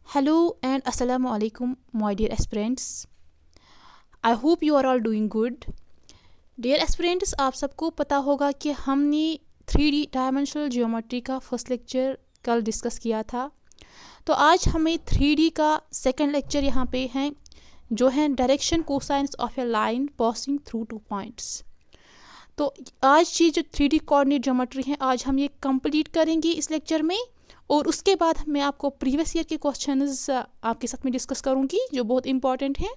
Hello and Assalamu alaikum, my dear aspirants. I hope you are all doing good. Dear aspirants, आप सबको पता होगा कि हमने 3D डायमेंशनल ज्योमेट्री का फर्स्ट लेक्चर कल डिस्कस किया था। तो आज हमें 3D का सेकंड लेक्चर यहाँ पे है, जो है direction cosines of a line passing through two points. तो आज ये जो 3D कोऑर्डिनेट ज्योमेट्री है, आज हम ये कंप्लीट करेंगे इस लेक्चर में, और उसके बाद मैं आपको प्रीवियस ईयर के क्वेश्चंस आपके साथ में डिस्कस करूंगी जो बहुत इंपॉर्टेंट हैं।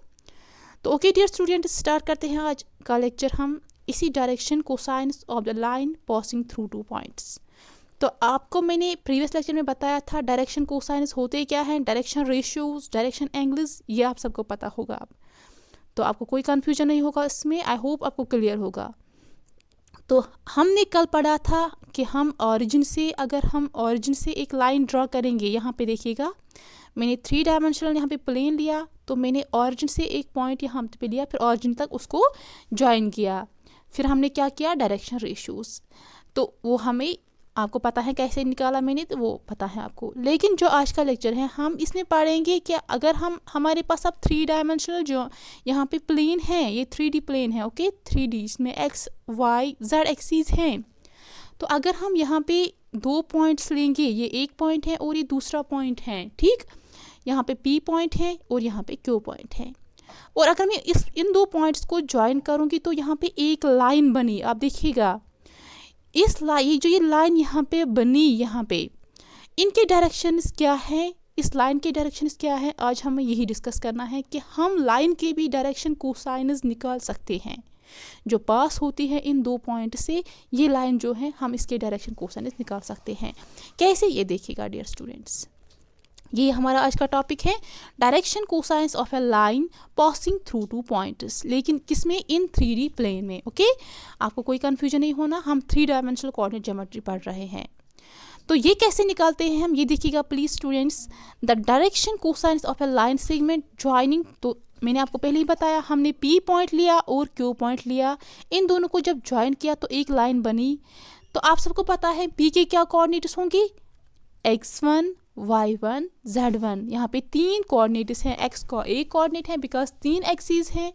तो ओके डियर स्टूडेंट, स्टार्ट करते हैं आज का लेक्चर हम इसी direction cosines of the line passing through two points. तो आपको मैंने प्रीवियस लेक्चर में बताया था डायरेक्शन कोसाइंस होते क्या हैं, डायरेक्शन रेशियोज, डायरेक्शन एंगल्स, ये आप सबको पता होगा। अब तो आपको कोई कन्फ्यूजन नहीं होगा इसमें, आई होप आपको क्लियर होगा। तो हमने कल पढ़ा था कि हम ऑरिजिन से, अगर हम ऑरिजिन से एक लाइन ड्रॉ करेंगे, यहाँ पे देखिएगा मैंने 3 डायमेंशनल यहाँ पे प्लेन लिया, तो मैंने ऑरिजिन से एक पॉइंट यहाँ पे लिया, फिर ऑरिजिन तक उसको ज्वाइन किया, फिर हमने क्या किया, डायरेक्शन रेशियोज। तो वो हमें, आपको पता है कैसे निकाला मैंने, तो वो पता है आपको। लेकिन जो आज का लेक्चर है हम इसमें पढ़ेंगे कि अगर हमारे पास अब 3 डायमेंशनल जो यहाँ पे प्लेन है, ये 3D प्लेन है, ओके 3D, इसमें एक्स वाई जेड एक्सीज हैं। तो अगर हम यहाँ पे 2 पॉइंट्स लेंगे, ये एक पॉइंट है और ये दूसरा पॉइंट है, ठीक, यहाँ पे P पॉइंट है और यहाँ पे Q पॉइंट है, और अगर मैं इन 2 पॉइंट्स को ज्वाइन करूँगी तो यहाँ पे एक लाइन बनी। आप देखिएगा इस लाइन, जो ये लाइन यहाँ पे बनी, यहाँ पे इनके डायरेक्शंस क्या है, इस लाइन के डायरेक्शंस क्या है, आज हमें यही डिस्कस करना है कि हम लाइन के भी डायरेक्शन कोसाइनस निकाल सकते हैं जो पास होती है इन 2 पॉइंट से। ये लाइन जो है हम इसके डायरेक्शन कोसाइनस निकाल सकते हैं। कैसे, ये देखिएगा डियर स्टूडेंट्स, ये हमारा आज का टॉपिक है direction cosines of a line passing through two points, लेकिन किसमें, इन 3D प्लेन में। ओके, आपको कोई कंफ्यूजन नहीं होना, हम 3 डायमेंशनल कोऑर्डिनेट ज्योमेट्री पढ़ रहे हैं। तो ये कैसे निकालते हैं हम, ये देखिएगा please students. The direction cosines of a line segment joining, तो मैंने आपको पहले ही बताया, हमने P पॉइंट लिया और Q पॉइंट लिया, इन दोनों को जब ज्वाइन किया तो एक लाइन बनी। तो आप सबको पता है P के क्या कोऑर्डिनेट्स होंगे, x1 y1 z1। यहाँ पे 3 कोऑर्डिनेट्स हैं, x का एक कोऑर्डिनेट है बिकॉज 3 एक्सीज हैं।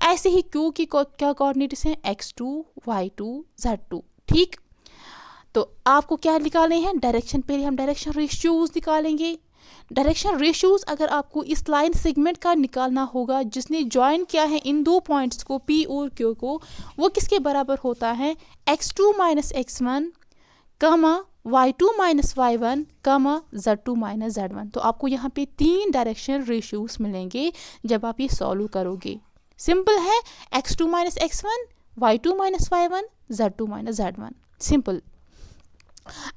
ऐसे ही Q की क्या कोऑर्डिनेट्स हैं, x2 y2 z2, ठीक। तो आपको क्या निकालने हैं, डायरेक्शन, पहले हम डायरेक्शन रेशियोज निकालेंगे। डायरेक्शन रेशियोज अगर आपको इस लाइन सेगमेंट का निकालना होगा जिसने ज्वाइन किया है इन 2 पॉइंट्स को P और Q को, वो किसके बराबर होता है, x2 माइनस x1 कमा y2 माइनस y1 कमा z2 माइनस z1। तो आपको यहाँ पे 3 डायरेक्शन रेशियोज मिलेंगे जब आप ये सॉल्व करोगे। सिंपल है, x2 minus x1, y2 minus y1, z2 minus z1, simple.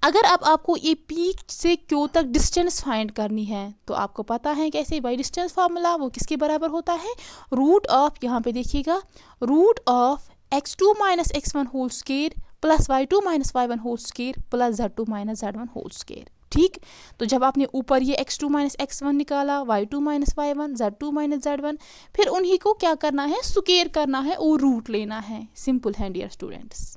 अगर अब आपको ये P से Q तक डिस्टेंस फाइंड करनी है तो आपको पता है कैसे, बाई डिस्टेंस फार्मूला, वो किसके बराबर होता है, रूट ऑफ, यहाँ पे देखिएगा, root of x2 minus x1 whole square plus y2 minus y1 whole square plus z2 minus z1 whole square, ठीक। तो जब आपने ऊपर ये x2 माइनस x1 निकाला, y2 minus y1, z2 minus z1, फिर उन्हीं को क्या करना है, स्क्वायर करना है और रूट लेना है। सिंपल है डियर स्टूडेंट्स।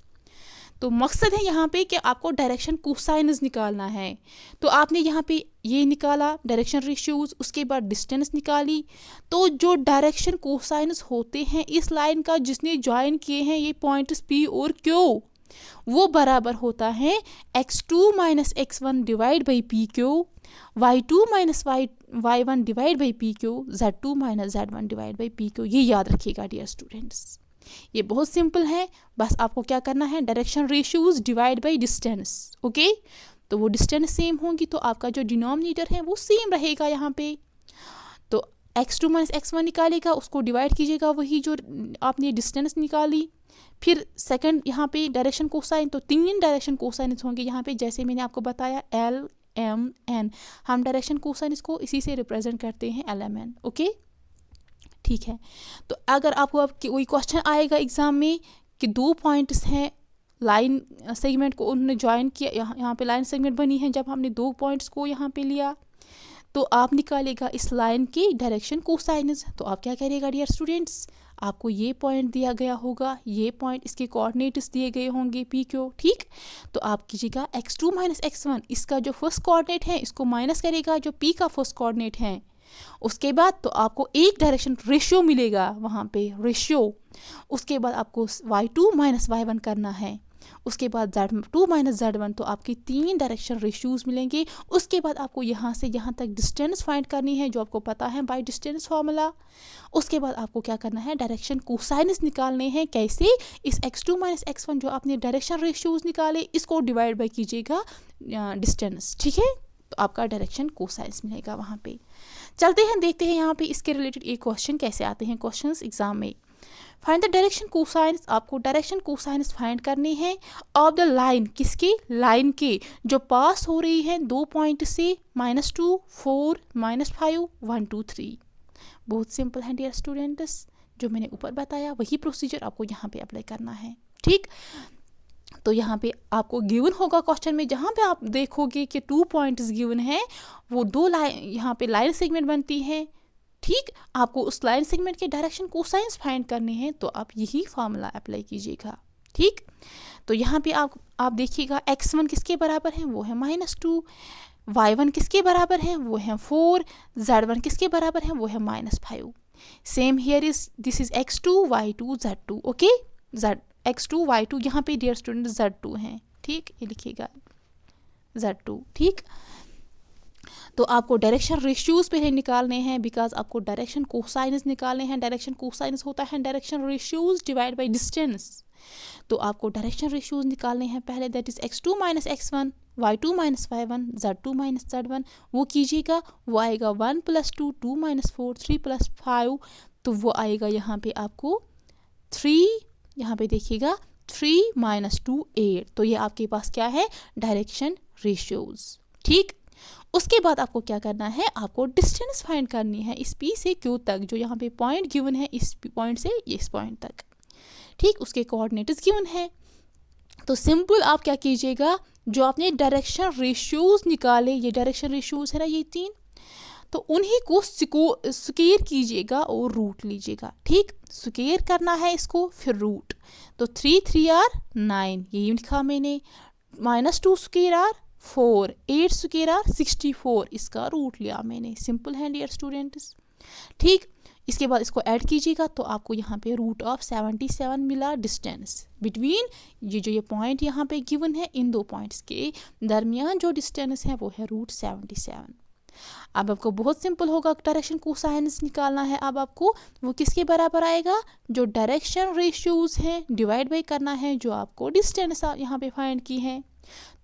तो मकसद है यहाँ पे कि आपको डायरेक्शन कोसाइनस निकालना है। तो आपने यहाँ पे ये निकाला डायरेक्शन रेशियोज, उसके बाद डिस्टेंस निकाली। तो जो डायरेक्शन कोसाइनस होते हैं इस लाइन का जिसने ज्वाइन किए हैं ये पॉइंट्स P और Q, वो बराबर होता है x2 minus x1 divide by PQ, y2 minus y1 divide by PQ, z2 minus z1 divide by PQ। ये याद रखिएगा डियर स्टूडेंट्स, ये बहुत सिंपल है। बस आपको क्या करना है, direction ratios divide by distance, okay. तो वो डिस्टेंस सेम होंगी तो आपका जो डिनोमिनेटर है वो सेम रहेगा यहाँ पे। तो x2 माइनस x1 निकालेगा, उसको डिवाइड कीजिएगा वही जो आपने डिस्टेंस निकाली। फिर सेकंड यहाँ पे डायरेक्शन कोसाइन, तो 3 डायरेक्शन कोसाइन होंगे यहाँ पे, जैसे मैंने आपको बताया L M N, हम डायरेक्शन कोसाइन को इसी से रिप्रेजेंट करते हैं LMN, ओके, ठीक है। तो अगर आपको अब कोई क्वेश्चन आएगा एग्जाम में कि 2 पॉइंट्स हैं लाइन सेगमेंट को उन्होंने ज्वाइन किया, यहाँ पे लाइन सेगमेंट बनी है, जब हमने 2 पॉइंट्स को यहाँ पे लिया तो आप निकालेगा इस लाइन की डायरेक्शन कोसाइनस। तो आप क्या करिएगा डियर स्टूडेंट्स, आपको ये पॉइंट दिया गया होगा, ये पॉइंट, इसके कोऑर्डिनेट्स दिए गए होंगे पी क्यू, ठीक। तो आप कीजिएगा x2 माइनस x1, इसका जो फर्स्ट कोऑर्डिनेट है इसको माइनस करेगा जो p का फर्स्ट कोऑर्डिनेट है। उसके बाद तो आपको एक डायरेक्शन रेशियो मिलेगा वहाँ पे, रेशियो। उसके बाद आपको y2 माइनस y1 करना है। उसके बाद z2 माइनस z1, तो आपकी 3 डायरेक्शन रेशियोज मिलेंगे। उसके बाद आपको यहाँ से यहाँ तक डिस्टेंस फाइंड करनी है जो आपको पता है बाय डिस्टेंस फार्मूला। उसके बाद आपको क्या करना है, डायरेक्शन कोसाइनस निकालने हैं। कैसे, इस x2 माइनस x1 जो आपने डायरेक्शन रेशियोज निकाले इसको डिवाइड बाय कीजिएगा डिस्टेंस, ठीक है। तो आपका डायरेक्शन कोसाइनस मिलेगा वहाँ पे। चलते हैं देखते हैं यहाँ पे इसके रिलेटेड एक क्वेश्चन कैसे आते हैं क्वेश्चंस एग्जाम में। फाइंड द डायरेक्शन कोसाइनस, आपको डायरेक्शन कोसाइनस फाइंड करनी है ऑफ द लाइन, किसके, लाइन के जो पास हो रही है 2 पॉइंट से -2, 4, -5, 1, 2, 3। बहुत सिंपल है डियर स्टूडेंट्स, जो मैंने ऊपर बताया वही प्रोसीजर आपको यहाँ पे अप्लाई करना है, ठीक। तो यहाँ पे आपको गिवन होगा क्वेश्चन में, जहाँ पे आप देखोगे कि 2 पॉइंट्स गिवन है, वो 2 लाइन यहाँ पे लाइन सेगमेंट बनती है, ठीक। आपको उस लाइन सेगमेंट के डायरेक्शन कोसाइंस फाइंड करने हैं, तो आप यही फार्मूला अप्लाई कीजिएगा, ठीक। तो यहाँ पे आप देखिएगा x1 किसके बराबर है, वो है -2, y1 किसके बराबर है, वो है 4, z1 किसके बराबर है, वो है -5। Same here is this is x2, y2, z2, okay. x2, y2, यहाँ पे डियर स्टूडेंट z2 हैं, ठीक, ये लिखिएगा z2, ठीक। तो आपको डायरेक्शन रेशियोज पहले निकालने हैं, बिकॉज आपको डायरेक्शन कोसाइनस निकालने हैं। डायरेक्शन कोसाइनस होता है direction ratios divide by distance. तो आपको डायरेक्शन रेशियोज निकालने हैं पहले, that is x2 minus x1, y2 minus y1, z2 minus z1। वो कीजिएगा, वो आएगा 1 + 2, 2 - 4, 3 + 5। तो वो आएगा यहाँ पे आपको 3, यहाँ पे देखिएगा 3 - 2 8। तो ये आपके पास क्या है, डायरेक्शन रेशियोज, ठीक। उसके बाद आपको क्या करना है, आपको डिस्टेंस फाइंड करनी है इस P से Q तक, जो यहाँ पे पॉइंट गिवन है, इस पॉइंट से इस पॉइंट तक, ठीक। उसके कोऑर्डिनेट्स गिवन है। तो सिंपल आप क्या कीजिएगा, जो आपने डायरेक्शन रेशियोज निकाले, ये डायरेक्शन रेशियोज है ना ये 3, तो उन्हीं को स्क्वायर कीजिएगा और रूट लीजिएगा, ठीक। स्क्वायर करना है इसको, फिर रूट। तो 3 3 आर 9, ये लिखा मैंने, -2 स्क्वायर आर 4, 8 स्क्वायर आर 64, इसका रूट लिया मैंने। सिंपल है डियर स्टूडेंट्स, ठीक। इसके बाद इसको ऐड कीजिएगा, तो आपको यहाँ पे √77 मिला डिस्टेंस बिटवीन ये पॉइंट यहाँ पे गिवन है, इन 2 पॉइंट्स के दरमियान जो डिस्टेंस है वो है √77। अब आपको बहुत सिंपल होगा, डायरेक्शन कोसाइनस निकालना है। अब आपको वो किसके बराबर आएगा, जो डायरेक्शन रेशियोज हैं डिवाइड बाय करना है, जो आपको डिस्टेंस यहाँ पे फाइंड की है,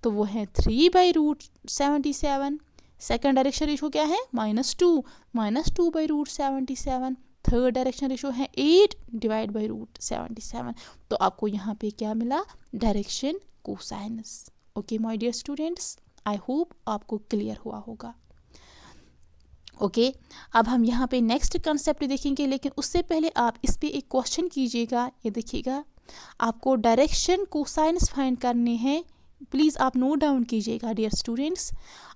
तो वो है 3/√77। सेकंड डायरेक्शन रेशियो क्या है, -2, -2/√77। थर्ड डायरेक्शन रेशियो है 8 डिवाइड बाय √77। तो आपको यहाँ पे क्या मिला, direction cosines. Okay my dear students, I hope आपको क्लियर हुआ होगा। ओके, अब हम यहाँ पे नेक्स्ट कंसेप्ट देखेंगे, लेकिन उससे पहले आप इस पे एक क्वेश्चन कीजिएगा। ये देखिएगा, आपको डायरेक्शन कोसाइनस फाइंड करने हैं। प्लीज़ आप नोट डाउन कीजिएगा डियर स्टूडेंट्स,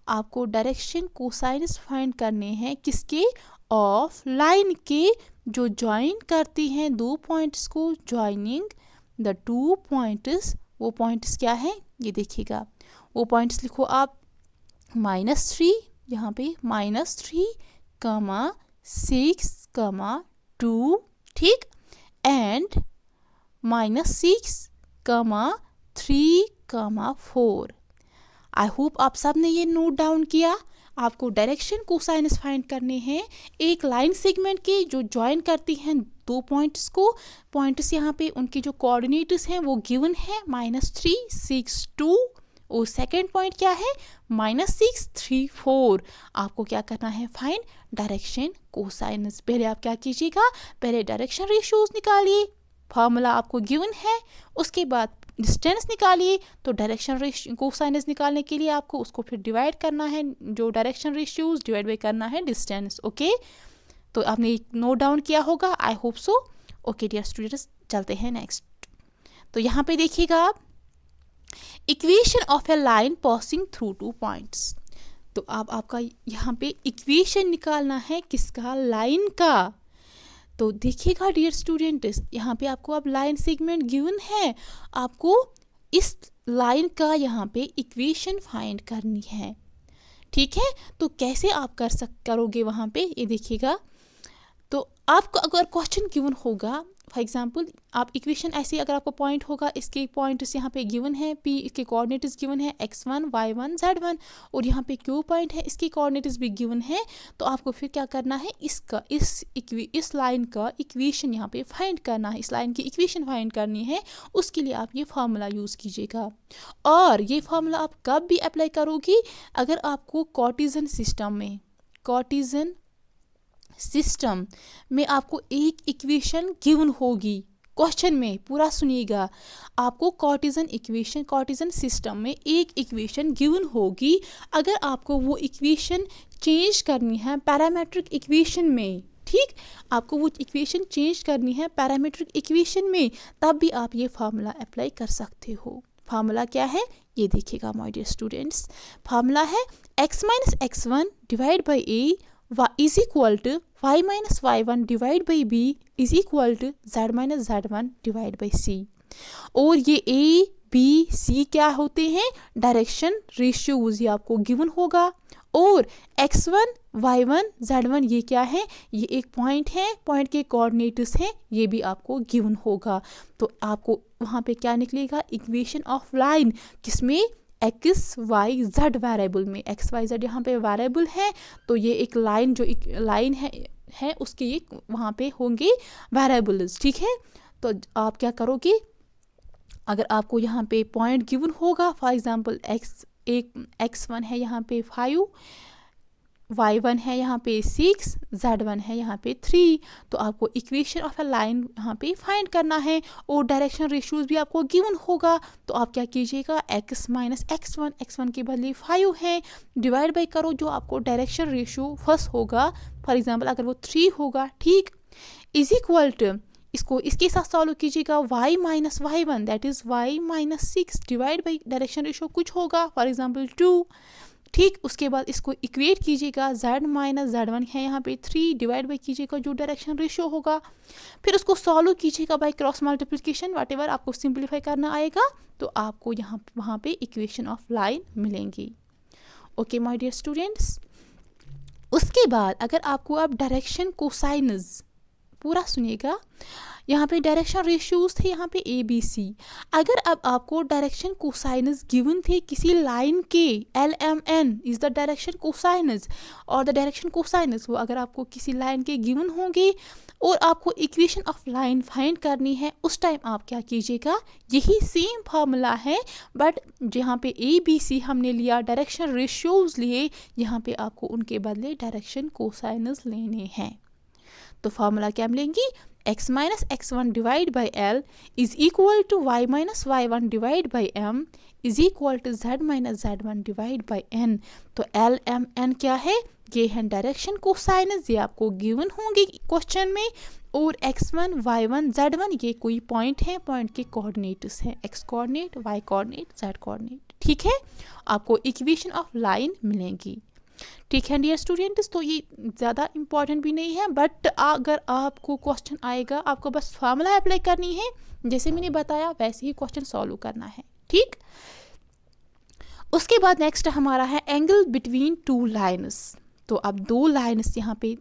आपको डायरेक्शन कोसाइनस फाइंड करने हैं किसके, ऑफ लाइन के, जो ज्वाइन करती हैं 2 पॉइंट्स को, ज्वाइनिंग द 2 पॉइंट्स। वो पॉइंट्स क्या है, ये देखिएगा, वो पॉइंट्स लिखो आप, -3, यहाँ पे -3, -6, -2, ठीक, एंड -6, -3, -4। आई होप आप सब ने ये नोट डाउन किया। आपको डायरेक्शन कोसाइनस फाइंड करने हैं एक लाइन सेगमेंट के, जो ज्वाइन करती हैं 2 पॉइंट्स को। पॉइंट्स यहाँ पे उनके जो कोऑर्डिनेट्स हैं वो गिवन है, -3, 6, 2, और सेकेंड पॉइंट क्या है, -6, 3, 4। आपको क्या करना है, फाइंड डायरेक्शन कोसाइनस। पहले आप क्या कीजिएगा, पहले डायरेक्शन रेशियोज निकालिए, फार्मूला आपको गिवन है। उसके बाद डिस्टेंस निकालिए। तो डायरेक्शन रेशियो कोसाइनस निकालने के लिए आपको उसको फिर डिवाइड करना है, जो डायरेक्शन रेशियोज डिवाइड बाय करना है डिस्टेंस, ओके। तो आपने नोट डाउन किया होगा, I hope so. Okay dear students, चलते हैं नेक्स्ट। तो यहाँ पे देखिएगा आप, equation of a line passing through 2 points. तो आपका यहाँ पे इक्वेशन निकालना है किसका, लाइन का। तो देखिएगा डियर स्टूडेंट्स, यहाँ पे आपको अब लाइन सेगमेंट गिवन है, आपको इस लाइन का यहाँ पे इक्वेशन फाइंड करनी है। ठीक है, तो कैसे आप करोगे वहाँ पे, ये देखिएगा। तो आपको अगर क्वेश्चन गिवन होगा, फॉर एग्जांपल आप इक्वेशन ऐसे, अगर आपको पॉइंट होगा, इसके पॉइंट्स यहाँ पे गिवन है, पी इसके कोऑर्डिनेट्स गिवन है x1 y1 z1, और यहाँ पे क्यू पॉइंट है, इसके कोऑर्डिनेट्स भी गिवन है। तो आपको फिर क्या करना है, इसका इस लाइन का इक्वेशन यहाँ पे फाइंड करना है, इस लाइन की इक्वेशन फाइंड करनी है। उसके लिए आप ये फार्मूला यूज़ कीजिएगा। और ये फार्मूला आप कब भी अप्लाई करोगी, अगर आपको कार्टेशियन सिस्टम में आपको एक इक्वेशन गिवन होगी। क्वेश्चन में पूरा सुनिएगा, आपको कार्टेशियन सिस्टम में एक इक्वेशन गिवन होगी। अगर आपको वो इक्वेशन चेंज करनी है पैरामीट्रिक इक्वेशन में, ठीक, आपको वो इक्वेशन चेंज करनी है पैरामीट्रिक इक्वेशन में, तब भी आप ये फार्मूला अप्लाई कर सकते हो। फार्मूला क्या है, ये देखिएगा माय डियर स्टूडेंट्स। फार्मूला है x minus x1 divide by a is equal to y minus y1 divide by b is equal to z minus z1 divide by c। और ये a b c क्या होते हैं, direction ratios, ये आपको given होगा। और x1 y1 z1 ये क्या है, ये एक पॉइंट है, पॉइंट के कोऑर्डिनेट्स हैं, ये भी आपको गिवन होगा। तो आपको वहाँ पे क्या निकलेगा, इक्वेशन ऑफ लाइन, किसमें, एक्स वाई जेड वेरिएबल में। एक्स वाई जेड यहाँ पे वेरिएबल है, तो ये एक लाइन, जो एक लाइन है उसके ये वहाँ पे होंगे वेरिएबल्स। ठीक है, तो आप क्या करोगे, अगर आपको यहाँ पे पॉइंट गिवन होगा, फॉर एग्जांपल x1 है यहाँ पे 5, y1 है यहाँ पे 6, z1 है यहाँ पे 3, तो आपको इक्वेशन ऑफ अ लाइन यहाँ पे फाइंड करना है। और डायरेक्शन रेशियोज भी आपको गिवन होगा, तो आप क्या कीजिएगा, x माइनस x1 के बदले 5 है, डिवाइड बाई करो जो आपको डायरेक्शन रेशियो फर्स्ट होगा, फॉर एग्जांपल अगर वो 3 होगा, ठीक, इज इक्वल टू, इसको इसके साथ सॉल्व कीजिएगा, y minus y1 that is y minus 6 divide by direction ratio कुछ होगा, फॉर एग्जांपल 2, ठीक। उसके बाद इसको इक्वेट कीजिएगा, z माइनस z1 है यहाँ पे 3 डिवाइड बाई कीजिएगा जो डायरेक्शन रेशियो होगा, फिर उसको सॉल्व कीजिएगा by cross multiplication, what ever आपको सिंप्लीफाई करना आएगा, तो आपको यहाँ वहाँ पे इक्वेशन ऑफ लाइन मिलेंगी। ओके माय डियर स्टूडेंट्स, उसके बाद अगर आपको अब डायरेक्शन कोसाइनस, पूरा सुनिएगा, यहाँ पे डायरेक्शन रेशियोज थे यहाँ पे ए बी सी। अगर अब आपको डायरेक्शन कोसाइनस गिवन थे किसी लाइन के, L M N is the direction cosines, और द डायरेक्शन कोसाइनस वो अगर आपको किसी लाइन के गिवन होंगे और आपको इक्वेशन ऑफ लाइन फाइंड करनी है, उस टाइम आप क्या कीजिएगा, यही सेम फार्मूला है, बट जहाँ पे ए बी सी हमने लिया, डायरेक्शन रेशियोज लिए, यहाँ पे आपको उनके बदले डायरेक्शन कोसाइनस लेने हैं। तो फार्मूला क्या मिलेंगी, x minus x1 divide by L is equal to y minus y1 divide by m is equal to z minus z1 divide by n। तो एल एम एन क्या है, ये है डायरेक्शन कोसाइनस, ये आपको गिवन होंगे क्वेश्चन में। और x1 y1 z1 ये कोई पॉइंट है, पॉइंट के कोऑर्डिनेट्स हैं, x coordinate, y coordinate, z coordinate. ठीक है, आपको इक्वेशन ऑफ लाइन मिलेंगी। ठीक है डियर स्टूडेंट्स, तो ये ज़्यादा इंपॉर्टेंट भी नहीं है, बट अगर आपको क्वेश्चन आएगा, आपको बस फार्मूला अप्लाई करनी है, जैसे मैंने बताया वैसे ही क्वेश्चन सॉल्व करना है। ठीक, उसके बाद नेक्स्ट हमारा है एंगल बिटवीन टू लाइन्स। तो अब दो लाइन्स यहाँ पे,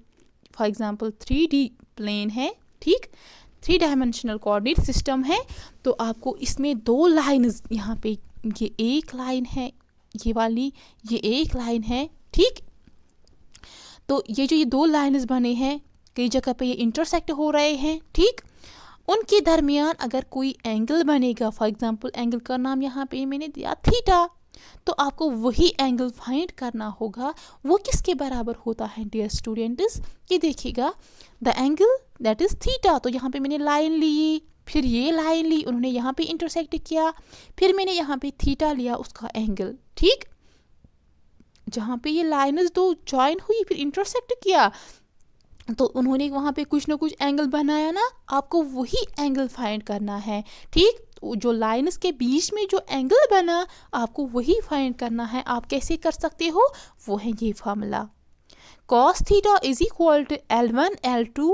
फॉर एग्जांपल 3D प्लेन है, ठीक, 3 डायमेंशनल कोऑर्डिनेट सिस्टम है, तो आपको इसमें दो लाइन्स यहाँ पे, ये एक लाइन है, ये वाली, ये एक लाइन है, ठीक। तो ये जो ये दो लाइन्स बने हैं, कई जगह पे ये इंटरसेक्ट हो रहे हैं, ठीक, उनके दरमियान अगर कोई एंगल बनेगा, फॉर एग्जांपल एंगल का नाम यहाँ पे मैंने दिया थीटा, तो आपको वही एंगल फाइंड करना होगा, वो किसके बराबर होता है डियर स्टूडेंट्स, ये देखिएगा, the angle that is theta. तो यहाँ पे मैंने लाइन ली, फिर ये लाइन ली, उन्होंने यहाँ पे इंटरसेक्ट किया, फिर मैंने यहाँ पे थीटा लिया उसका एंगल, ठीक, जहाँ पे ये लाइन्स दो ज्वाइन हुई फिर इंटरसेक्ट किया, तो उन्होंने वहाँ पे कुछ ना कुछ एंगल बनाया ना, आपको वही एंगल फाइंड करना है, ठीक। जो लाइन्स के बीच में जो एंगल बना, आपको वही फाइंड करना है। आप कैसे कर सकते हो, वो है ये formula, cos theta is equal to L1 L2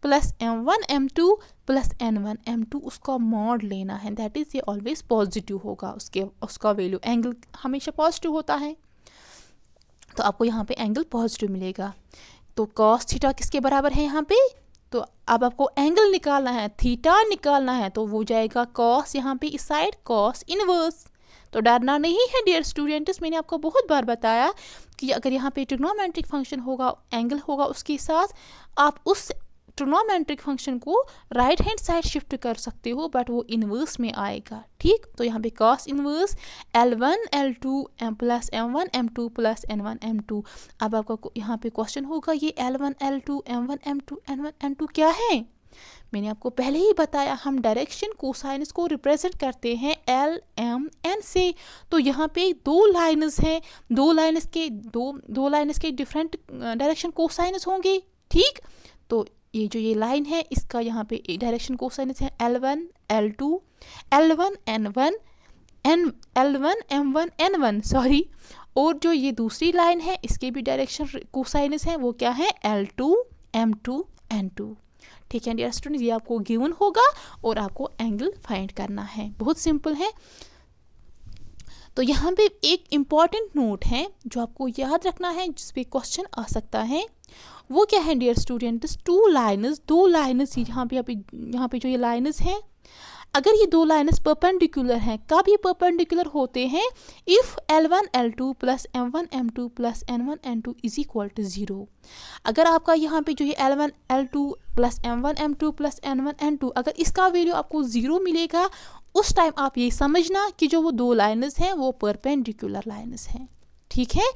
plus M1 M2 plus N1 M2 उसका मॉड लेना है, दैट इज़ ये ऑलवेज पॉजिटिव होगा, उसका वैल्यू एंगल हमेशा पॉजिटिव होता है, तो आपको यहाँ पे एंगल पॉजिटिव मिलेगा। तो कॉस थीटा किसके बराबर है यहाँ पे, तो अब आपको एंगल निकालना है, थीटा निकालना है, तो वो जाएगा कॉस यहाँ पे इस साइड कॉस इनवर्स। तो डरना नहीं है डियर स्टूडेंट्स, मैंने आपको बहुत बार बताया कि अगर यहाँ पे ट्रिग्नोमेट्रिक फंक्शन होगा, एंगल होगा उसके साथ, आप उस ट्रिग्नोमेट्रिक फंक्शन को राइट हैंड साइड शिफ्ट कर सकते हो, बट वो इनवर्स में आएगा, ठीक। तो यहाँ पे cos inverse L1 L2 plus M1 M2 plus N1 M2। अब आपका यहाँ पे क्वेश्चन होगा ये L1 L2 M1 M2 N1 M2 क्या है। मैंने आपको पहले ही बताया, हम डायरेक्शन कोसाइनस को रिप्रेजेंट करते हैं L M N से। तो यहाँ पे दो लाइन्स हैं, दो लाइन्स के डिफरेंट डायरेक्शन कोसाइनस होंगे, ठीक। तो ये लाइन है, इसका यहाँ पे डायरेक्शन कोसाइनस है L1 L2 L1 N1 L1 M1 N1 sorry, और जो ये दूसरी लाइन है इसके भी डायरेक्शन कोसाइनस है, वो क्या है L2 M2 N2, ठीक है डियर स्टूडेंट। ये आपको गिवन होगा और आपको एंगल फाइंड करना है, बहुत सिंपल है। तो यहाँ पे एक इम्पॉर्टेंट नोट है जो आपको याद रखना है, जिस पे क्वेश्चन आ सकता है, वो क्या है डियर स्टूडेंट्स, दो लाइन्स यहाँ पे जो ये लाइन्स हैं, अगर ये दो लाइन्स परपेंडिकुलर हैं, कब ये परपेंडिकुलर होते हैं, if L1 L2 plus M1 M2 plus N1 N2 is equal to 0। अगर आपका यहाँ पे जो ये L1 L2 plus M1 M2 plus N1 N2 अगर इसका वैल्यू आपको 0 मिलेगा, उस टाइम आप ये समझना कि जो वो दो लाइन्स हैं वो परपेंडिकुलर लाइन्स हैं, ठीक है।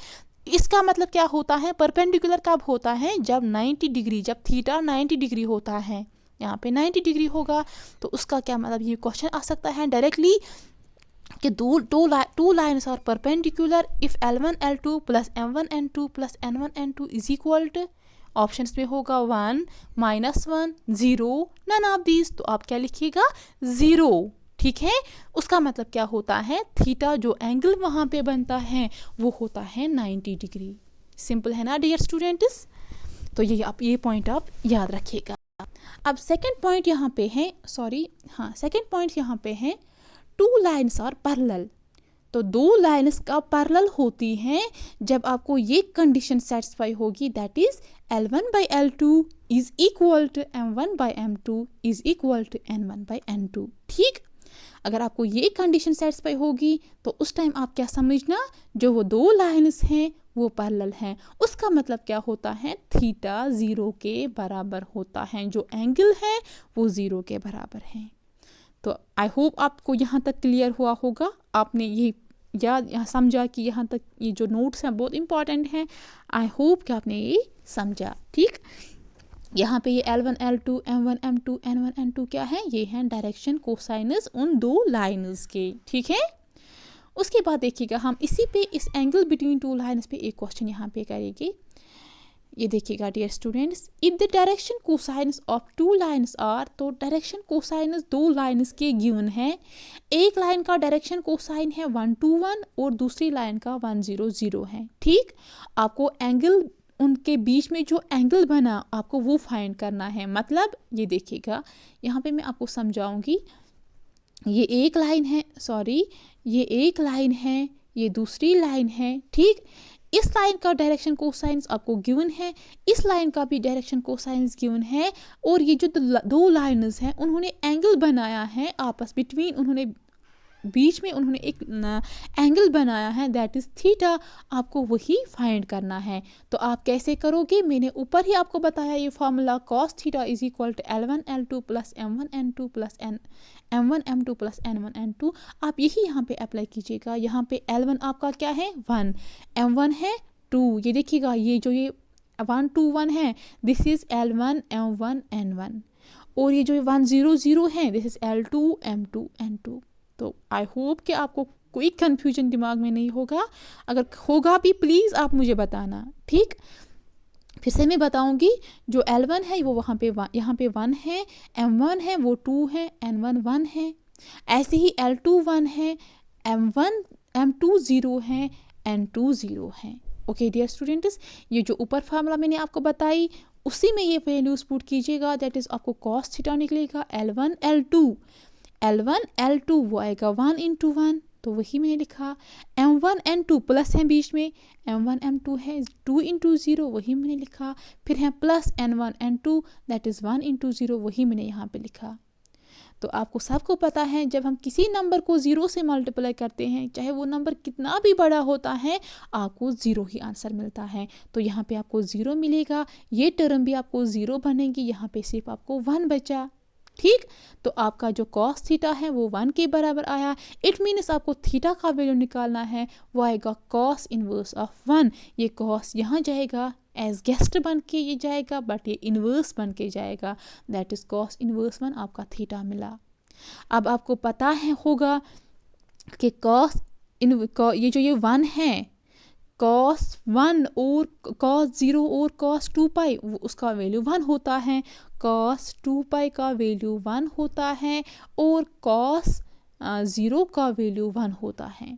इसका मतलब क्या होता है, परपेंडिकुलर कब होता है, जब 90 डिग्री, जब थीटा 90 डिग्री होता है, यहाँ पे 90 डिग्री होगा। तो उसका क्या मतलब, ये क्वेश्चन आ सकता है डायरेक्टली कि two lines are perpendicular if L1 L2 plus M1 N2 plus N1 N2 is equal to, options में होगा 1 -1 0 नन ऑफ दीज, तो आप क्या लिखिएगा 0, ठीक है। उसका मतलब क्या होता है, थीटा जो एंगल वहाँ पे बनता है वो होता है 90 डिग्री। सिंपल है ना डियर स्टूडेंट्स, तो ये पॉइंट आप याद रखिएगा। अब सेकंड पॉइंट यहाँ पे है, सेकंड पॉइंट यहाँ पे है, टू लाइन्स आर पैरेलल। तो दो लाइन्स का पैरेलल होती हैं जब आपको ये कंडीशन सेटिस्फाई होगी, that is L1 by L2 is equal to M1 by M2 is equal to N1 by N2, ठीक। अगर आपको ये कंडीशन सेटिस्फाई होगी तो उस टाइम आप क्या समझना, जो वो दो लाइन्स हैं वो पैरेलल हैं, उसका मतलब क्या होता है, थीटा 0 के बराबर होता है, जो एंगल है वो 0 के बराबर है। तो आई होप आपको यहाँ तक क्लियर हुआ होगा, आपने ये यहाँ समझा कि यहाँ तक ये जो नोट्स हैं बहुत इंपॉर्टेंट हैं। आई होप कि आपने ये समझा, ठीक। यहाँ पे ये L1 L2 M1 M2 N1 N2 क्या है, ये हैं डायरेक्शन कोसाइनस उन दो लाइन्स के, ठीक है। उसके बाद देखिएगा हम इसी पे, इस एंगल बिटवीन टू लाइन्स पे एक क्वेश्चन यहाँ पे करेंगे। ये देखिएगा dear students, if the direction cosines of two lines are, तो डायरेक्शन कोसाइनस दो लाइन्स के गिवन है। एक लाइन का डायरेक्शन कोसाइन है 1 2 1 और दूसरी लाइन का 1 0 0 है, ठीक। आपको एंगल, उनके बीच में जो एंगल बना आपको वो फाइंड करना है। मतलब ये देखिएगा, यहाँ पे मैं आपको समझाऊंगी, ये एक लाइन है, ये एक लाइन है, ये दूसरी लाइन है, ठीक। इस लाइन का डायरेक्शन कोसाइंस आपको गिवन है, इस लाइन का भी डायरेक्शन कोसाइंस गिवन है, और ये जो दो लाइन्स हैं उन्होंने एंगल बनाया है आपस बिटवीन, उन्होंने बीच में उन्होंने एक एंगल बनाया है, दैट इज़ थीटा। आपको वही फाइंड करना है। तो आप कैसे करोगे, मैंने ऊपर ही आपको बताया ये formula, cos theta is equal to L1 L2 plus M1 N2 plus M1 M2 plus N1 N2। आप यही यहाँ पे अप्लाई कीजिएगा। यहाँ पे L1 आपका क्या है 1, M1 है 2, ये देखिएगा ये जो ये 1 2 1 है, this is L1 M1 N1, और ये जो 1 0 0 है, this is L2 M2 N2। तो आई होप कि आपको कोई कंफ्यूजन दिमाग में नहीं होगा, अगर होगा भी प्लीज़ आप मुझे बताना, ठीक। फिर से मैं बताऊंगी, जो L1 है वो वहाँ पे यहाँ पे 1 है, M1 है वो 2 है, N1 1 है, ऐसे ही L2 1 है, M2 0 है, N2 0 है। ओके डियर स्टूडेंट्स, ये जो ऊपर फार्मूला मैंने आपको बताई उसी में ये वैल्यूज पुट कीजिएगा, दैट इज आपको cos थीटा निकलेगा L1 L2 वो आएगा 1 इंटू 1, तो वही मैंने लिखा। M1 N2 प्लस है बीच में, M1 M2 है 2 इंटू 0, वही मैंने लिखा। फिर है plus N1 N2 that is 1 into 0, वही मैंने यहाँ पे लिखा। तो आपको सबको पता है जब हम किसी नंबर को 0 से मल्टीप्लाई करते हैं, चाहे वो नंबर कितना भी बड़ा होता है, आपको 0 ही आंसर मिलता है। तो यहाँ पे आपको 0 मिलेगा, ये टर्म भी आपको 0 बनेगी, यहाँ पे सिर्फ आपको 1 बचा। ठीक, तो आपका जो cos थीटा है वो 1 के बराबर आया। इट मीन्स आपको थीटा का वैल्यू निकालना है, वो आएगा cos इनवर्स ऑफ 1। ये cos यहाँ जाएगा एज गेस्ट बन के ये जाएगा, बट ये इन्वर्स बन के जाएगा, दैट इज cos इनवर्स 1 आपका थीटा मिला। अब आपको पता है होगा कि ये जो ये 1 है, cos 1 और cos 0 और cos 2 पाई उसका वैल्यू 1 होता है, cos 2 पाई का वैल्यू 1 होता है और cos 0 का वैल्यू 1 होता है।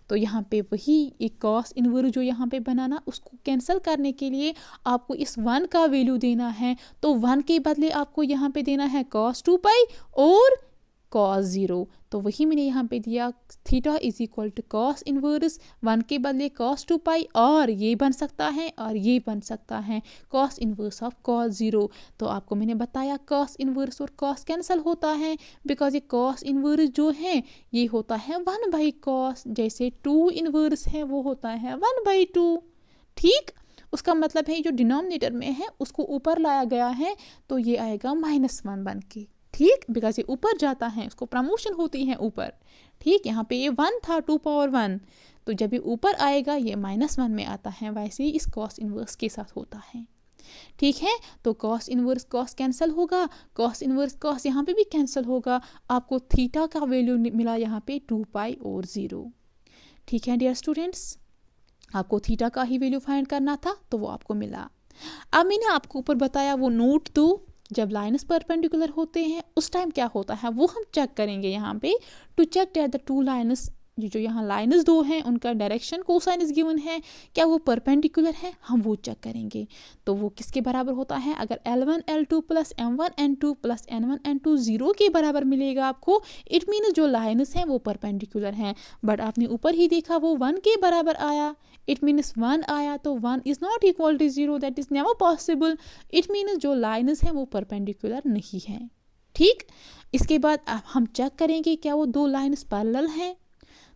तो यहाँ पे वही एक cos इनवर्स जो यहाँ पे बनाना, उसको कैंसिल करने के लिए आपको इस 1 का वैल्यू देना है, तो 1 के बदले आपको यहाँ पे देना है cos 2 पाई और cos 0, तो वही मैंने यहाँ पे दिया theta is equal to cos inverse 1 के बदले cos 2 पाई, और ये बन सकता है और ये बन सकता है cos इनवर्स ऑफ cos 0। तो आपको मैंने बताया cos इनवर्स और cos कैंसिल होता है, बिकॉज ये cos इनवर्स जो है ये होता है 1 बाई cos, जैसे 2 इनवर्स है वो होता है 1 बाई 2। ठीक, उसका मतलब है जो डिनोमिनेटर में है उसको ऊपर लाया गया है, तो ये आएगा -1 बन के। ठीक, बिकॉज ये ऊपर जाता है, उसको प्रमोशन होती है ऊपर। ठीक, यहाँ पे ये 1 था 2 पावर 1, तो जब ये ऊपर आएगा ये -1 में आता है, वैसे ही इस cos इनवर्स के साथ होता है। ठीक है, तो cos इनवर्स cos कैंसिल होगा, cos इनवर्स cos यहाँ पे भी कैंसिल होगा, आपको थीटा का वैल्यू मिला यहाँ पे 2 पाई और 0। ठीक है डियर स्टूडेंट्स, आपको थीटा का ही वैल्यू फाइंड करना था, तो वो आपको मिला। अब मैंने आपको ऊपर बताया वो नोट दो, जब लाइन्स परपेंडिकुलर होते हैं उस टाइम क्या होता है वो हम चेक करेंगे यहाँ पे। To check that the two lines, जो यहाँ लाइन्स दो हैं उनका डायरेक्शन कोसाइनस गिवन है, क्या वो परपेंडिकुलर है, हम वो चेक करेंगे। तो वो किसके बराबर होता है, अगर L1 L2 plus M1 N2 plus N1 N2 0 के बराबर मिलेगा आपको, इट मीन जो लाइन्स हैं वो परपेंडिकुलर हैं। बट आपने ऊपर ही देखा वो 1 के बराबर आया, इट मीन्स 1 आया, तो 1 is not equal to 0, that is never possible. It means जो लाइन्स हैं वो परपेंडिकुलर नहीं है। ठीक, इसके बाद हम चेक करेंगे क्या वो दो लाइन्स पैरेलल हैं,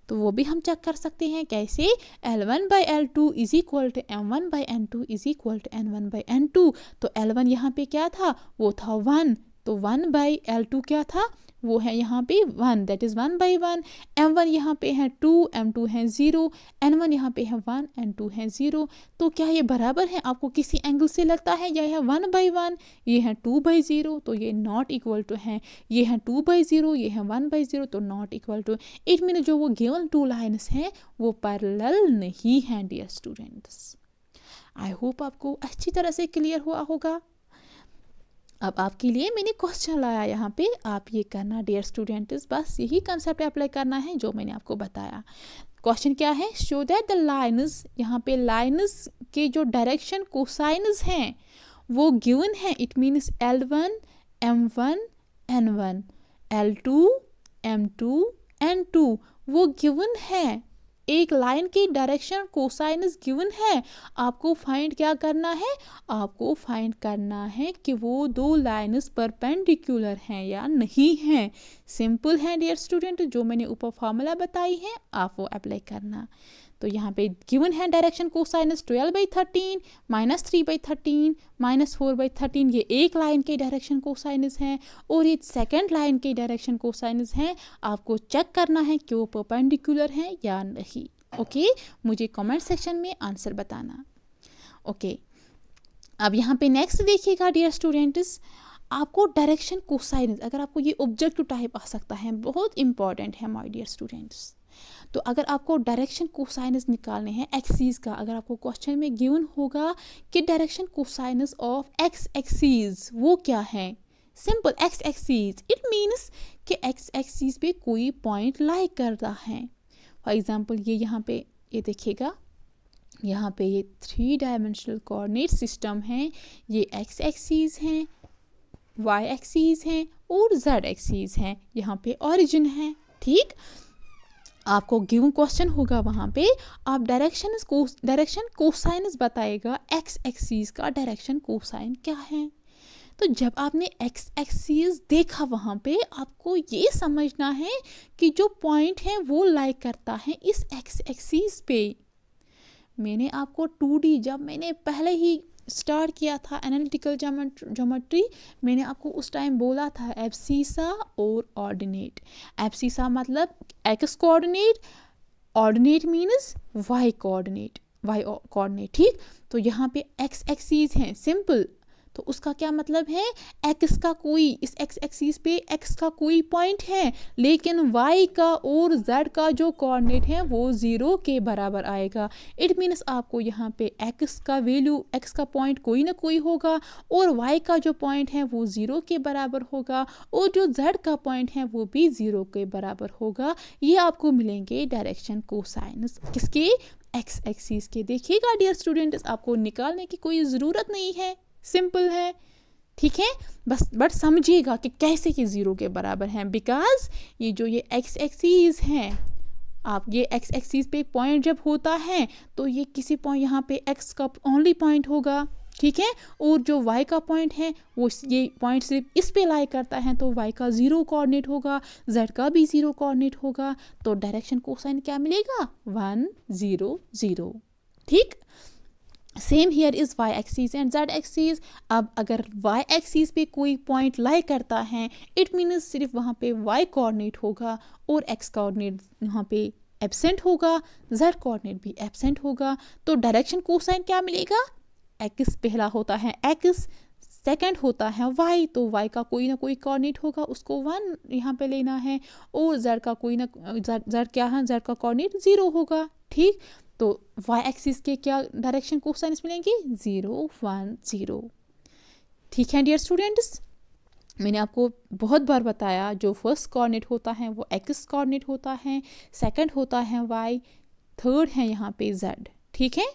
तो वो भी हम चेक कर सकते हैं। कैसे, L1 by L2 is equal to M1 by N2 is equal to N1 by N2। तो L1 यहाँ पे क्या था, वो था 1, तो 1 बाई L2 क्या था, वो है यहाँ पे 1, दैट इज़ 1 बाई 1। M1 यहाँ पे है 2, M2 है 0, N1 यहाँ पे है 1, N2 है 0। तो क्या ये बराबर है, आपको किसी एंगल से लगता है या है 1 बाई 1, ये है 2 बाई 0, तो ये नॉट इक्वल टू है, ये है 2 बाई 0, ये है 1 बाई 0, तो not equal to. It mean जो वो गिवन टू लाइन्स हैं वो पैरेलल नहीं हैं डियर स्टूडेंट्स। आई होप आपको अच्छी तरह से क्लियर हुआ होगा। अब आपके लिए मैंने क्वेश्चन लाया यहाँ पे, आप ये करना डियर स्टूडेंट्स, बस यही कंसेप्ट अप्लाई करना है जो मैंने आपको बताया। क्वेश्चन क्या है, शो दैट द लाइन्स, यहाँ पे लाइन्स के जो डायरेक्शन कोसाइन्स हैं वो गिवन है। It means L1 M1 N1, L2 M2 N2 वो गिवन है। एक लाइन की डायरेक्शन कोसाइनस गिवन है, आपको फाइंड क्या करना है, आपको फाइंड करना है कि वो दो लाइन्स परपेंडिकुलर हैं या नहीं हैं। सिंपल है डियर स्टूडेंट, जो मैंने ऊपर फॉर्मूला बताई है आप वो अप्लाई करना। तो यहाँ पे गिवन है डायरेक्शन कोसाइनस 12/13 -3/13 -4/13, ये एक लाइन के डायरेक्शन कोसाइनस हैं और ये सेकंड लाइन के डायरेक्शन कोसाइनस हैं। आपको चेक करना है कि वो परपेंडिकुलर हैं या नहीं। ओके, मुझे कमेंट सेक्शन में आंसर बताना। ओके, अब यहाँ पे नेक्स्ट देखिएगा डियर स्टूडेंट्स, आपको डायरेक्शन कोसाइनस, अगर आपको ये ऑब्जेक्टिव टाइप आ सकता है, बहुत इंपॉर्टेंट है माय डियर स्टूडेंट्स। तो अगर आपको डायरेक्शन कोसाइनस निकालने हैं एक्सीज का, अगर आपको क्वेश्चन में गिवन होगा कि direction cosines of x axis वो क्या है, simple x axis, it means कि एक्स एक्सीज पे कोई पॉइंट लाई कर रहा है। फॉर एग्जांपल ये यहाँ पे ये देखिएगा, यहाँ पे ये 3 डायमेंशनल कोऑर्डिनेट सिस्टम है, ये एक्स एक्सीज हैं, वाई एक्सीज हैं और जेड एक्सीज हैं, यहाँ पे ओरिजिन है। ठीक, आपको गिवन क्वेश्चन होगा, वहाँ पे आप डायरेक्शन कोसाइनस बताएगा, एक्स एक्सीज का डायरेक्शन कोसाइन क्या है। तो जब आपने एक्स एक्सीज देखा वहाँ पे आपको ये समझना है कि जो पॉइंट है वो लाई करता है इस एक्स एक्सीज पे। मैंने आपको 2D जब मैंने पहले ही स्टार्ट किया था एनालिटिकल ज्योमेट्री, मैंने आपको उस टाइम बोला था एब्सीसा और ऑर्डिनेट। एब्सीसा मतलब x coordinate, ordinate means y coordinate. ठीक, तो यहाँ पे एक्स एक्सीज हैं, सिंपल, तो उसका क्या मतलब है, एक्स का कोई, इस एक्स एक्सीस पे एक्स का कोई पॉइंट है, लेकिन वाई का और जेड का जो कोऑर्डिनेट है वो 0 के बराबर आएगा। इट मीन्स आपको यहाँ पे एक्स का वैल्यू, एक्स का पॉइंट कोई ना कोई होगा और वाई का जो पॉइंट है वो 0 के बराबर होगा और जो जेड का पॉइंट है वो भी 0 के बराबर होगा। ये आपको मिलेंगे डायरेक्शन कोसाइनस किसके, एक्स एक्सीस के। देखिएगा डियर स्टूडेंट्स, आपको निकालने की कोई ज़रूरत नहीं है, सिंपल है। ठीक है, बट समझिएगा कि कैसे ये 0 के बराबर हैं, बिकॉज ये जो ये एक्स एक्सीज हैं, आप ये एक्स एक्सीज पे पॉइंट जब होता है तो ये किसी पॉइंट, यहाँ पे एक्स का ओनली पॉइंट होगा। ठीक है, और जो वाई का पॉइंट है वो ये पॉइंट सिर्फ इस पे लाई करता है, तो वाई का 0 कोऑर्डिनेट होगा, जेड का भी 0 कोऑर्डिनेट होगा, तो डायरेक्शन कोसाइन क्या मिलेगा, 1 0 0। ठीक, same here is y axis and z axis. अब अगर वाई एक्सीज पे कोई पॉइंट लाई करता है, इट मीन्स सिर्फ वहाँ पे वाई कोऑर्डिनेट होगा और एक्स कोऑर्डिनेट यहाँ पे एब्सेंट होगा, जेड कोऑर्डिनेट भी एब्सेंट होगा, तो डायरेक्शन कोसाइन क्या मिलेगा, एक्स पहला होता है एक्स, सेकंड होता है वाई, तो वाई का कोई ना कोई कोऑर्डिनेट होगा, उसको 1 यहाँ पे लेना है, और जेड का कोई ना, जेड क्या है, जेड का कोऑर्डिनेट 0 होगा। ठीक, तो वाई एक्सिस के क्या डायरेक्शन कोसाइनस मिलेंगे, 0 1 0। ठीक है डियर स्टूडेंट्स, मैंने आपको बहुत बार बताया जो फर्स्ट कोऑर्डिनेट होता है वो एक्स कोऑर्डिनेट होता है, सेकंड होता है वाई, थर्ड है यहाँ पे जेड। ठीक है,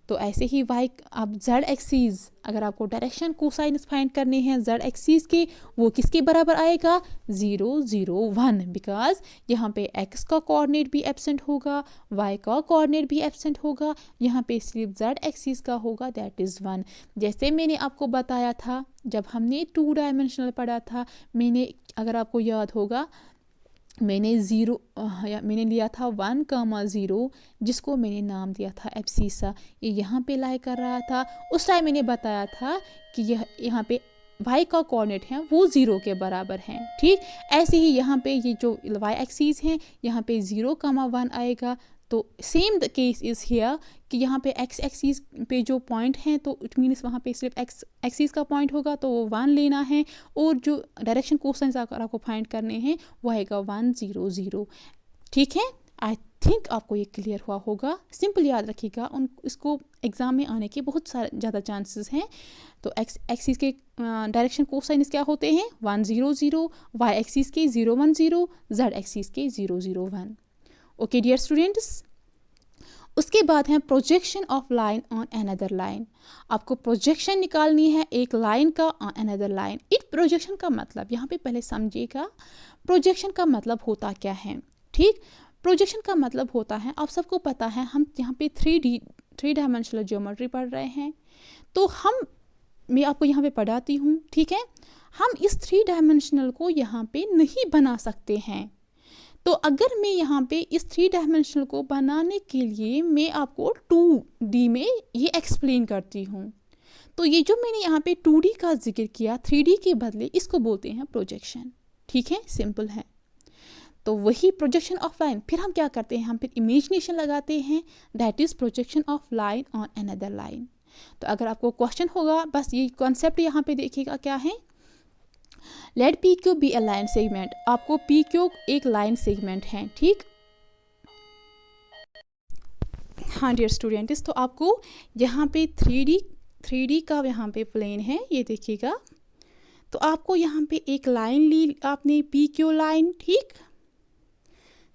तो ऐसे ही वाई, अब जेड एक्सीज, अगर आपको डायरेक्शन कोसाइनस फाइंड करनी है जेड एक्सीज के, वो किसके बराबर आएगा, 0 0 1, बिकॉज यहाँ पे एक्स का कोऑर्डिनेट भी एब्सेंट होगा, वाई का कोऑर्डिनेट भी एब्सेंट होगा, यहाँ पे सिर्फ जेड एक्सीज का होगा, दैट इज़ 1। जैसे मैंने आपको बताया था जब हमने 2 डायमेंशनल पढ़ा था, मैंने, अगर आपको याद होगा, मैंने लिया था 1,0 जिसको मैंने नाम दिया था एब्सीसा, ये यहाँ पे लाई कर रहा था। उस टाइम मैंने बताया था कि यह यहाँ पे वाई का कोऑर्डिनेट है वो 0 के बराबर है। ठीक, ऐसे ही यहाँ पे ये जो वाई एक्सीज हैं यहाँ पे 0,1 आएगा, तो same the case is here कि यहाँ पे एक्स एक्सीज पे जो पॉइंट हैं तो इट मीन्स वहाँ पे सिर्फ एक्स एक्सीज का पॉइंट होगा, तो वो 1 लेना है, और जो डायरेक्शन कोसाइंस अगर आपको फाइंड करने हैं वो आएगा 1 0 0। ठीक है, आई थिंक आपको ये क्लियर हुआ होगा। सिंपल याद रखिएगा, इसको एग्ज़ाम में आने के बहुत सारे ज़्यादा चांसेस हैं। तो एक्स एक्सीज के डायरेक्शन कोसाइंस क्या होते हैं, 1 0 0, वाई एक्सीज के 0 1 0, जेड एक्सीज के 0 0 1। ओके डियर स्टूडेंट्स, उसके बाद है projection of line on another line. आपको प्रोजेक्शन निकालनी है एक लाइन का ऑन अनदर लाइन। इस प्रोजेक्शन का मतलब यहाँ पे पहले समझिएगा, प्रोजेक्शन का मतलब होता क्या है। ठीक, प्रोजेक्शन का मतलब होता है, आप सबको पता है हम यहाँ पे 3 डायमेंशनल ज्योमेट्री पढ़ रहे हैं, तो मैं आपको यहाँ पे पढ़ाती हूँ। ठीक है, हम इस 3 डायमेंशनल को यहाँ पे नहीं बना सकते हैं, तो अगर मैं यहाँ पे इस 3 डायमेंशनल को बनाने के लिए मैं आपको 2D में ये एक्सप्लेन करती हूँ, तो ये जो मैंने यहाँ पे 2D का जिक्र किया 3D के बदले, इसको बोलते हैं प्रोजेक्शन। ठीक है, सिंपल है। तो वही प्रोजेक्शन ऑफ लाइन, फिर हम क्या करते हैं, हम फिर इमेजिनेशन लगाते हैं, that is projection of line on another line. तो अगर आपको क्वेश्चन होगा, बस ये कॉन्सेप्ट यहाँ पे देखिएगा क्या है, लेट पी क्यू बी ए लाइन सेगमेंट। आपको पी क्यू एक लाइन सेगमेंट है। ठीक, हाँ डियर स्टूडेंट्स, तो आपको यहाँ पे 3D का यहाँ पे प्लेन है, ये देखिएगा, तो आपको यहाँ पे एक लाइन ली आपने, पी क्यू लाइन। ठीक,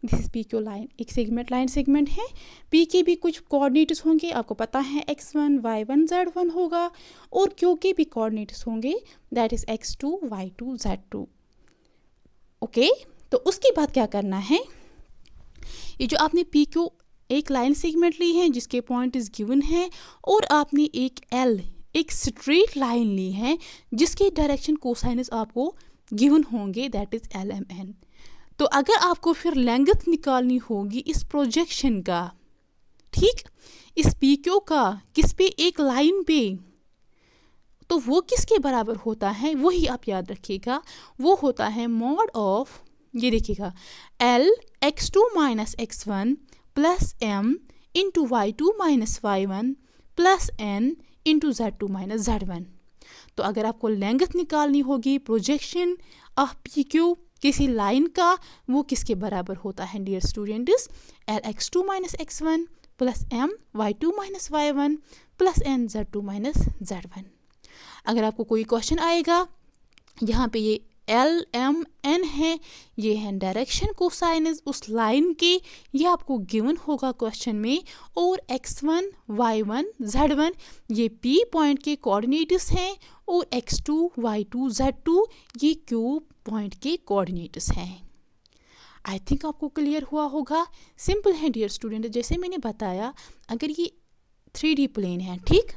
this is P Q line, एक सेगमेंट लाइन सेगमेंट है। पी के भी कुछ कोऑर्डिनेट्स होंगे, आपको पता है x1 y1 z1 होगा, और क्यू के भी कोऑर्डिनेट्स होंगे, that is x2 y2 z2। Okay, तो उसके बाद क्या करना है, ये जो आपने पी क्यू एक लाइन सेगमेंट ली है जिसके पॉइंट इज गिवन है, और आपने एक एल एक स्ट्रेट लाइन ली है जिसके डायरेक्शन कोसाइनस आपको गिवन होंगे, that is L M N. तो अगर आपको फिर लेंथ निकालनी होगी इस प्रोजेक्शन का, ठीक, इस पी क्यू का किस पे, एक लाइन पे, तो वो किसके बराबर होता है, वही आप याद रखिएगा, वो होता है मॉड ऑफ, ये देखिएगा, L x2 minus x1 plus m into y2 minus y1 plus n into z2 minus z1। तो अगर आपको लेंथ निकालनी होगी प्रोजेक्शन ऑफ पी क्यू किसी लाइन का, वो किसके बराबर होता है dear students, L x2 minus x1 plus m y2 minus y1 plus n z2 minus z1। अगर आपको कोई क्वेश्चन आएगा, यहाँ पे ये एल एम एन है, ये है डायरेक्शन कोसाइनस उस लाइन के, ये आपको गिवन होगा क्वेश्चन में, और x1 y1 z1 ये p पॉइंट के कोऑर्डिनेट्स हैं, और x2 y2 z2 ये q पॉइंट के कोऑर्डिनेट्स हैं। आई थिंक आपको क्लियर हुआ होगा, सिंपल है डियर स्टूडेंट। जैसे मैंने बताया, अगर ये 3D प्लेन है, ठीक,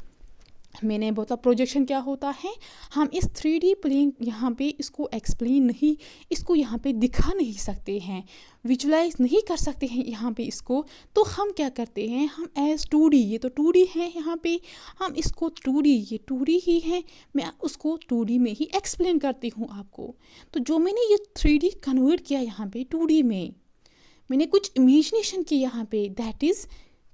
मैंने बोला प्रोजेक्शन क्या होता है, हम इस 3D प्लेन यहाँ पे इसको एक्सप्लेन नहीं, इसको यहाँ पे दिखा नहीं सकते हैं, विजुलाइज नहीं कर सकते हैं यहाँ पे इसको, तो हम क्या करते हैं, हम एज 2D, ये तो 2D है यहाँ पे, हम इसको 2D, ये 2D ही है, मैं उसको 2D में ही एक्सप्लेन करती हूँ आपको। तो जो मैंने ये 3D कन्वर्ट किया यहाँ पे 2D में, मैंने कुछ इमेजिनेशन की यहाँ पे, दैट इज़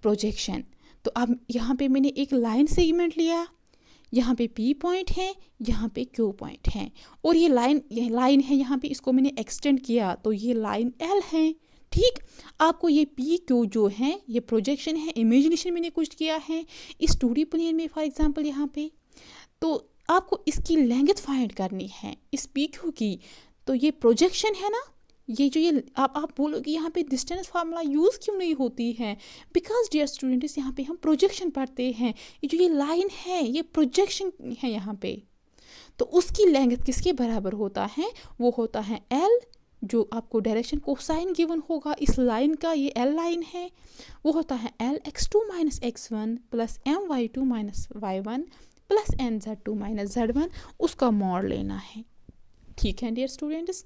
प्रोजेक्शन। तो अब यहाँ पे मैंने एक लाइन सेगमेंट लिया, यहाँ पे P पॉइंट है, यहाँ पे Q पॉइंट है, और ये लाइन है यहाँ पे, इसको मैंने एक्सटेंड किया तो ये लाइन L है, ठीक। आपको ये P Q जो है ये प्रोजेक्शन है, इमेजिनेशन मैंने कुछ किया है इस 2D प्लेन में, फॉर एग्जांपल यहाँ पे, तो आपको इसकी लेंथ फाइंड करनी है इस P Q की। तो ये प्रोजेक्शन है ना, ये जो ये आप बोलोगे यहाँ पे डिस्टेंस फार्मूला यूज़ क्यों नहीं होती है, बिकॉज डियर स्टूडेंट्स यहाँ पे हम प्रोजेक्शन पढ़ते हैं, ये जो ये लाइन है ये प्रोजेक्शन है यहाँ पे, तो उसकी लेंथ किसके बराबर होता है, वो होता है एल, जो आपको डायरेक्शन कोसाइन गिवन होगा इस लाइन का, ये एल लाइन है, वो होता है L x2 minus x1 plus m y2 minus y1 plus n z2 minus z1, उसका मॉड लेना है, ठीक है डियर स्टूडेंट्स।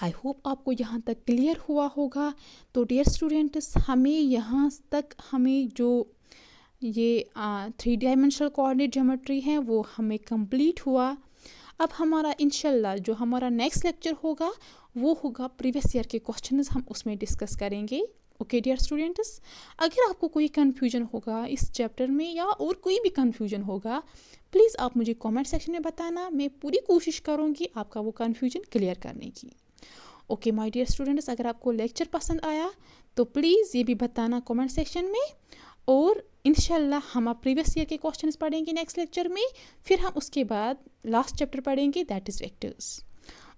आई होप आपको यहाँ तक क्लियर हुआ होगा। तो डियर स्टूडेंट्स, हमें यहाँ तक हमें जो ये 3 डायमेंशनल कोऑर्डिनेट ज्योमेट्री है वो हमें कंप्लीट हुआ। अब हमारा इंशाल्लाह जो हमारा नेक्स्ट लेक्चर होगा वो होगा प्रीवियस ईयर के क्वेश्चंस, हम उसमें डिस्कस करेंगे। ओके डियर स्टूडेंट्स, अगर आपको कोई कन्फ्यूजन होगा इस चैप्टर में या और कोई भी कन्फ्यूजन होगा, प्लीज़ आप मुझे कमेंट सेक्शन में बताना, मैं पूरी कोशिश करूँगी आपका वो कन्फ्यूजन क्लियर करने की। ओके माय डियर स्टूडेंट्स, अगर आपको लेक्चर पसंद आया तो प्लीज़ ये भी बताना कमेंट सेक्शन में, और इंशाल्लाह हम आप प्रीवियस ईयर के क्वेश्चंस पढ़ेंगे नेक्स्ट लेक्चर में, फिर हम उसके बाद लास्ट चैप्टर पढ़ेंगे, that is vectors.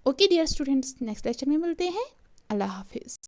Okay dear students, next lecture में मिलते हैं। अल्लाह हाफिज़।